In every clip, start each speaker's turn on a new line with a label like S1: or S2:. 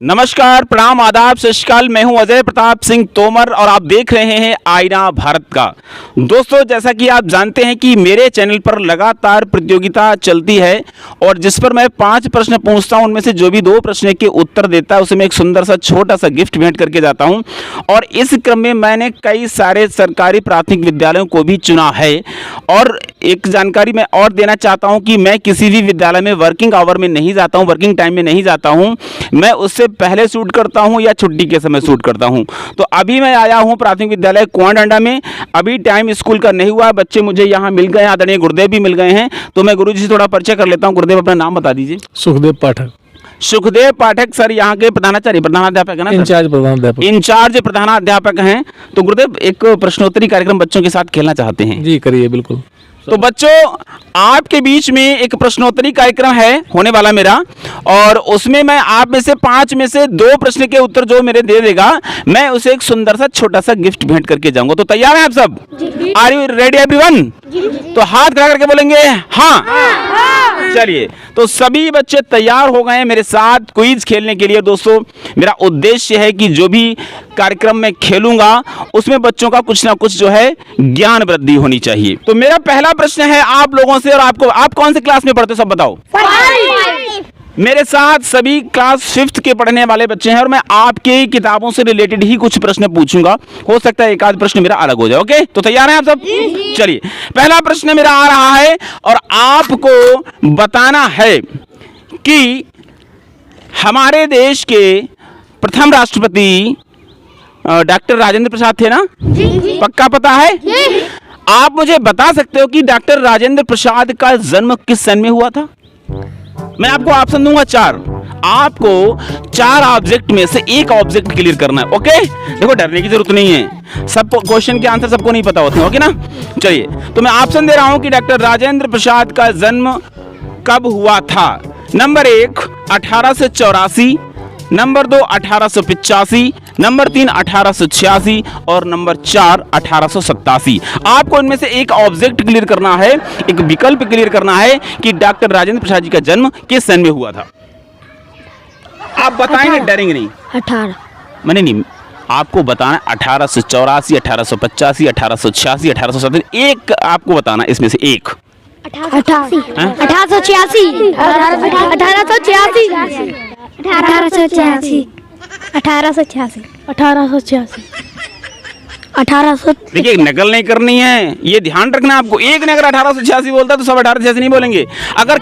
S1: नमस्कार, प्रणाम, आदाब, सत श्री अकाल। मैं हूं अजय प्रताप सिंह तोमर और आप देख रहे हैं आईना भारत का। दोस्तों, जैसा कि आप जानते हैं कि मेरे चैनल पर लगातार प्रतियोगिता चलती है और जिस पर मैं 5 प्रश्न पूछता हूं, उनमें से जो भी 2 प्रश्न के उत्तर देता है उसे मैं एक सुंदर सा छोटा सा गिफ्ट भेंट करके जाता हूं। और इस क्रम में मैंने कई सारे सरकारी प्राथमिक विद्यालयों को भी चुना है। और एक जानकारी मैं और देना चाहता हूँ कि मैं किसी भी विद्यालय में वर्किंग आवर में नहीं जाता हूँ, वर्किंग टाइम में नहीं जाता हूँ। मैं उससे पहले शूट करता हूं या छुट्टी के समय शूट करता हूं। तो अभी मैं आया हूं प्राथमिक विद्यालय कुआंडांडा में। अभी टाइम स्कूल का नहीं हुआ, बच्चे मुझे यहां मिल गए हैं, आदरणीय गुरुदेव भी मिल गए हैं। तो मैं गुरुजी से थोड़ा परिचय कर लेता हूं। गुरुदेव, अपना नाम बता दीजिए।
S2: सुखदेव पाठक।
S1: सुखदेव पाठक सर यहाँ के प्रधानाध्यापक है ना? इंचार्ज प्रधानाध्यापक हैं। तो गुरुदेव, एक प्रश्नोत्तरी कार्यक्रम बच्चों के साथ खेलना चाहते हैं
S2: जी, करिए बिल्कुल।
S1: तो बच्चों, आपके बीच में एक प्रश्नोत्तरी कार्यक्रम है होने वाला मेरा, और उसमें मैं आप में से 5 में से 2 प्रश्न के उत्तर जो मेरे दे देगा, मैं उसे एक सुंदर सा छोटा सा गिफ्ट भेंट करके जाऊंगा। तो तैयार हैं आप सब? Are you ready everyone? तो हाथ खड़ा करके बोलेंगे हाँ। चलिए, तो सभी बच्चे तैयार हो गए हैं मेरे साथ क्विज खेलने के लिए। दोस्तों, मेरा उद्देश्य है कि जो भी कार्यक्रम में खेलूंगा उसमें बच्चों का कुछ ना कुछ जो है ज्ञान वृद्धि होनी चाहिए। तो मेरा पहला प्रश्न है आप लोगों से, और आपको, आप कौन से क्लास में पढ़ते हो सब बताओ? मेरे साथ सभी क्लास 5th के पढ़ने वाले बच्चे हैं और मैं आपके किताबों से रिलेटेड ही कुछ प्रश्न पूछूंगा। हो सकता है एक आध प्रश्न मेरा अलग हो जाए। ओके, तो तैयार हैं आप सब? चलिए, पहला प्रश्न मेरा आ रहा है और आपको बताना है कि हमारे देश के प्रथम राष्ट्रपति डॉक्टर राजेंद्र प्रसाद थे ना? पक्का पता है? आप मुझे बता सकते हो कि डॉक्टर राजेंद्र प्रसाद का जन्म किस सन में हुआ था? मैं आपको ऑप्शन दूंगा 4। आपको 4 ऑब्जेक्ट में से एक ऑब्जेक्ट क्लियर करना है। ओके, देखो डरने की जरूरत नहीं है, सब क्वेश्चन के आंसर सबको नहीं पता होते हैं। ओके ना? चलिए, तो मैं ऑप्शन दे रहा हूं कि डॉक्टर राजेंद्र प्रसाद का जन्म कब हुआ था। नंबर 1 1884, नंबर 2 1885, नंबर 3 1886 और नंबर 4 1887। आपको इनमें से एक ऑब्जेक्ट क्लियर करना है, एक विकल्प क्लियर करना है कि डॉक्टर राजेंद्र प्रसाद जी का जन्म किस सन में हुआ था। आप बताएंगे, डरेंगे नहीं।
S3: 18
S1: मैंने नहीं, आपको बताना 1884, 1885, 1886, 1887। एक आपको बताना इसमें से एक।
S3: 1886
S1: देखिए, नकल नहीं करनी है, ये ध्यान रखना आपको। एक ने अगर 1886 बोलता तो सब 1886 नहीं बोलेंगे। अगर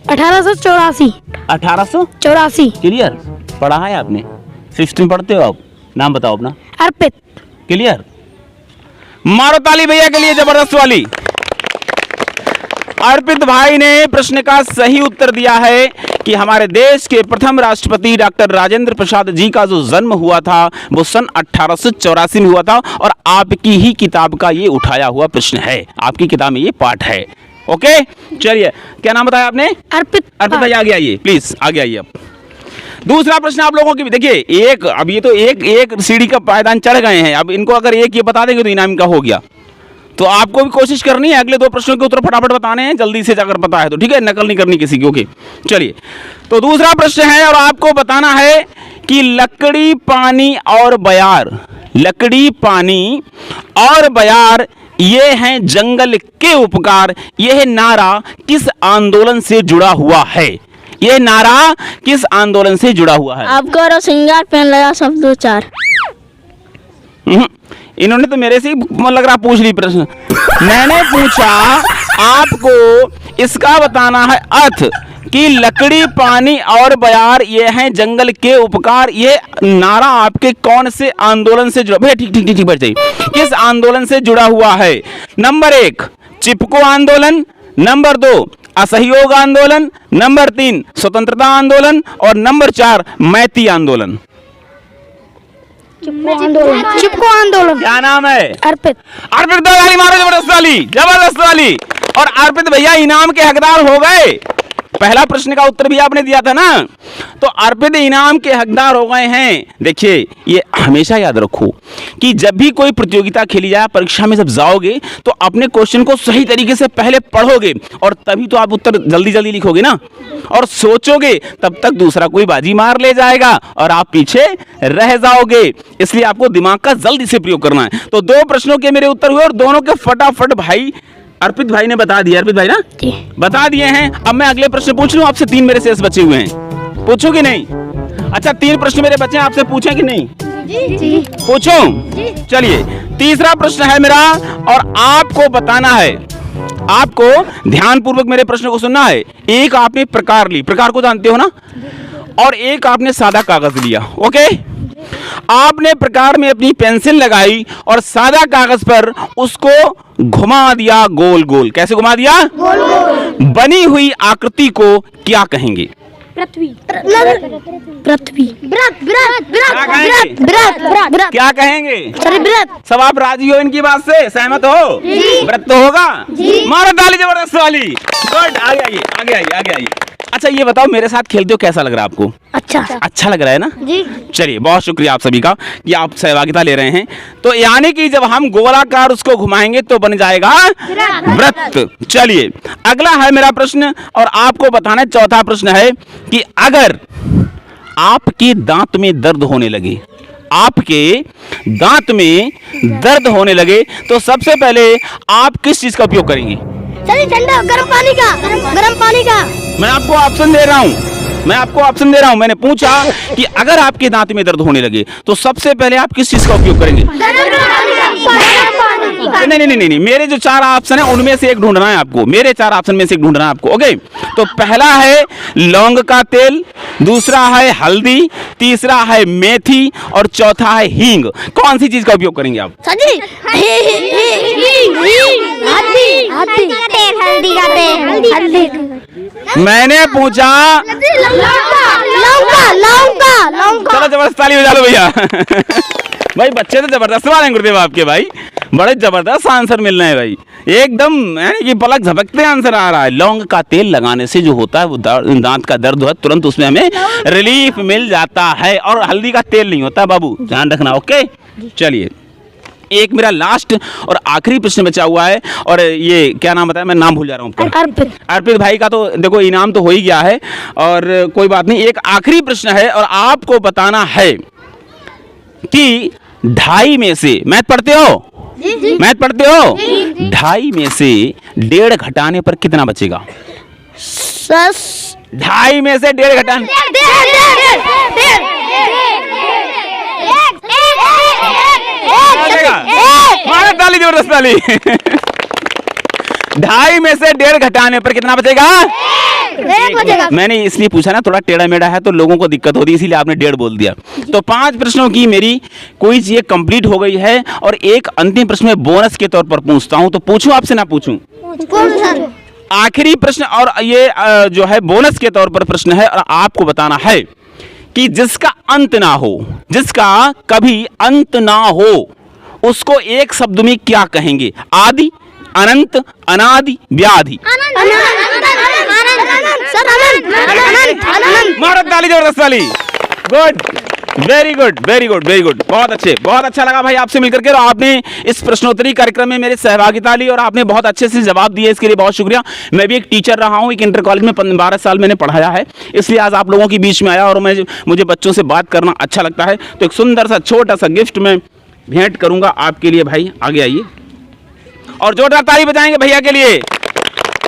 S3: 1884
S1: क्लियर पढ़ा है आपने? 5th में पढ़ते हो आप? नाम बताओ अपना।
S3: अर्पित।
S1: क्लियर? मारो ताली भैया के लिए, जबरदस्त वाली। अर्पित भाई ने प्रश्न का सही उत्तर दिया है कि हमारे देश के प्रथम राष्ट्रपति डॉक्टर राजेंद्र प्रसाद जी का जो जन्म हुआ था वो सन 1884 में हुआ था। और आपकी ही किताब का ये उठाया हुआ प्रश्न है, आपकी किताब में ये पाठ है। ओके, चलिए, क्या नाम बताया आपने?
S3: अर्पित।
S1: अर्पित भाई आगे आइए प्लीज, आगे आइए। अब दूसरा प्रश्न आप लोगों की भी देखिए, एक, अब ये तो एक सीढ़ी का पायदान चढ़ गए हैं, अब इनको अगर एक ये बता देंगे तो इनाम का हो गया। तो आपको भी कोशिश करनी है अगले 2 प्रश्नों के उत्तर फटाफट बताने हैं, जल्दी से जाकर पता है तो ठीक है, नकल नहीं करनी किसी की। ओके, चलिए, तो दूसरा प्रश्न है और आपको बताना है कि लकड़ी, पानी और बयार, लकड़ी, पानी और बयार ये हैं जंगल के उपकार, यह नारा किस आंदोलन से जुड़ा हुआ है? यह नारा किस आंदोलन से जुड़ा हुआ है?
S3: आप गौरव श्रृंगार पहन लगा सब 2-4।
S1: इन्होंने तो मेरे से ही लग रहा पूछ ली प्रश्न। मैंने पूछा आपको इसका बताना है अर्थ कि लकड़ी, पानी और बयार ये हैं जंगल के उपकार, ये नारा आपके कौन से आंदोलन से जुड़ा? भैया ठीक बैठ जाइए। किस आंदोलन से जुड़ा हुआ है? नंबर 1 चिपको आंदोलन, नंबर 2 असहयोग आंदोलन, नंबर 3 स्वतंत्रता आंदोलन और नंबर 4 मैती आंदोलन।
S3: चिपको आंदोलन।
S1: क्या नाम है?
S3: अर्पित।
S1: अर्पित दो ताली मारो, जबरदस्त वाली, जबरदस्त वाली। और अर्पित भैया इनाम के हकदार हो गए। पहला प्रश्न का उत्तर भी आपने दिया था ना, तो अर्पित इनाम के हकदार हो गए हैं। देखिए, ये हमेशा याद रखो कि जब भी कोई प्रतियोगिता खेली जाए, परीक्षा में जब जाओगे तो अपने क्वेश्चन को सही तरीके से पहले पढ़ोगे और तभी तो आप उत्तर जल्दी जल्दी लिखोगे ना, और सोचोगे, तब तक दूसरा कोई बाजी मार ले जाएगा और आप पीछे रह जाओगे। इसलिए आपको दिमाग का जल्दी से प्रयोग करना है। तो 2 प्रश्नों के मेरे उत्तर हुए और दोनों के फटाफट भाई अर्पित भाई ने बता दिया। अर्पित भाई ना बता दिए हैं। अब मैं अगले प्रश्न पूछ लूं आपसे, 3 मेरे शेष बचे हुए हैं, पूछो कि नहीं? अच्छा, 3 प्रश्न मेरे बच्चे आपसे पूछें कि नहीं?
S3: जी।
S1: पूछूं? चलिए, तीसरा प्रश्न है मेरा और आपको बताना है, आपको ध्यानपूर्वक मेरे प्रश्न को सुनना है। एक आपने प्रकार ली, प्रकार को जानते हो ना, और एक आपने सादा कागज लिया। ओके, आपने प्रकार में अपनी पेंसिल लगाई और सादा कागज पर उसको घुमा दिया गोल गोल। कैसे घुमा दिया? गोल गोल। बनी हुई आकृति को क्या कहेंगे?
S3: पृथ्वी। पृथ्वी।
S1: क्या कहेंगे?
S3: व्रत।
S1: सब आप राजी हो इनकी बात से? सहमत हो? व्रत तो होगा? मारो ताली जबरदस्त वाली। गुड, आगे आइए, आगे आइए, आगे आइए। अच्छा, ये बताओ, मेरे साथ खेलते हो कैसा लग रहा है आपको? अच्छा लग रहा है ना? जी। चलिए, बहुत शुक्रिया आप सभी का कि आप सहभागिता ले रहे हैं। तो यानी कि जब हम गोलाकार उसको घुमाएंगे तो बन जाएगा व्रत। चलिए, अगला है मेरा प्रश्न और आपको बताना है, चौथा प्रश्न है कि अगर आपके दांत में दर्द होने लगे, आपके दांत में दर्द होने लगे, तो सबसे पहले आप किस चीज का उपयोग करेंगे?
S3: ठंडा गर्म पानी का। गर्म पानी का।
S1: मैं आपको ऑप्शन दे रहा हूं, मैंने पूछा कि अगर आपके दांत में दर्द होने लगे तो सबसे पहले आप किस चीज का उपयोग करेंगे? नहीं, मेरे जो 4 ऑप्शन है उनमें से एक ढूंढना है आपको, मेरे 4 ऑप्शन में से एक ढूंढना है आपको। ओके, तो पहला है लौंग का तेल, दूसरा है हल्दी, तीसरा है मेथी और चौथा है हींग। कौन सी चीज का उपयोग करेंगे आप?
S3: हल्दी।
S1: मैंने पूछा। चलो जबरदस्त ताली बजा लो भैया। भाई बच्चे तो जबरदस्त वाले हैं गुरुदेव आपके, भाई बड़े जबरदस्त आंसर मिल रहे हैं भाई, एकदम यानी कि पलक झपकते आंसर आ रहा है। लौंग का तेल लगाने से जो होता है वो दांत का दर्द है तुरंत उसमें हमें रिलीफ मिल जाता है, और हल्दी का तेल नहीं होता बाबू, ध्यान रखना। ओके, चलिए, एक मेरा लास्ट और आखिरी प्रश्न बचा हुआ है, और ये क्या नाम बताया, मैं नाम भूल जा रहा हूँ। अर्पित भाई का तो देखो इनाम तो हो ही गया है, और कोई बात नहीं, एक आखिरी प्रश्न है और आपको बताना है कि 2.5 में से, मैथ पढ़ते हो? मैथ पढ़ते हो? 2.5 में से 1.5 घटाने पर कितना बचेगा? 2.5 में से 1.5 घटाने मारो ताली, जबरदस्त ताली। 2.5 में से 1.5 घटाने पर कितना बचेगा? 1 बचेगा। मैंने इसलिए पूछा ना, थोड़ा टेढ़ा मेढ़ा है तो लोगों को दिक्कत होती है, इसीलिए आपने 1.5 बोल दिया। तो 5 प्रश्नों की मेरी क्विज ये कंप्लीट हो गई है, और एक अंतिम प्रश्न में बोनस के तौर पर पूछता हूं, तो पूछूं आपसे ना पूछूं? आखिरी प्रश्न और ये जो है बोनस के तौर पर प्रश्न है, और आपको बताना है कि जिसका अंत ना हो, जिसका कभी अंत ना हो, उसको एक शब्द में क्या कहेंगे? आदि, अनंत, अनादि, व्याधि। मारो ताली जबरदस्त वाली। Good, very good, very good, very good, बहुत अच्छे, बहुत अच्छा लगा भाई आपसे मिलकर के। और आपने इस प्रश्नोत्तरी कार्यक्रम में मेरे सहभागिता ली और आपने बहुत अच्छे से जवाब दिए, इसके लिए बहुत शुक्रिया। मैं भी एक टीचर रहा हूँ, एक इंटर कॉलेज में 12 साल मैंने पढ़ाया है, इसलिए आज आप लोगों के बीच में आया, और मुझे बच्चों से बात करना अच्छा लगता है। तो एक सुंदर सा छोटा सा गिफ्ट मैं भेंट करूंगा आपके लिए। भाई आगे आइए और जोरदार ताली बजाएंगे भैया के लिए।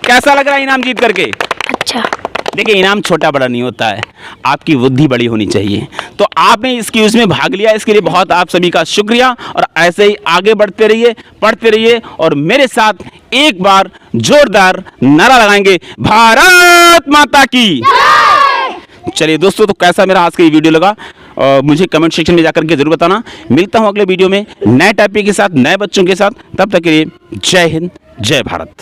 S1: कैसा लग रहा है इनाम जीत करके?
S3: अच्छा।
S1: देखिए, इनाम छोटा बड़ा नहीं होता है, आपकी बुद्धि बड़ी होनी चाहिए। तो आपने इस क्विज में भाग लिया, इसके लिए बहुत आप सभी का शुक्रिया, और ऐसे ही आगे बढ़ते रहिए, पढ़ते रहिए, और मेरे साथ एक बार जोरदार नारा लगाएंगे, भारत माता की। चलिए दोस्तों, तो कैसा मेरा आज का ये वीडियो लगा मुझे कमेंट सेक्शन में जाकर के जरूर बताना। मिलता हूं अगले वीडियो में नए टॉपिक के साथ, नए बच्चों के साथ। तब तक के लिए जय हिंद, जय भारत।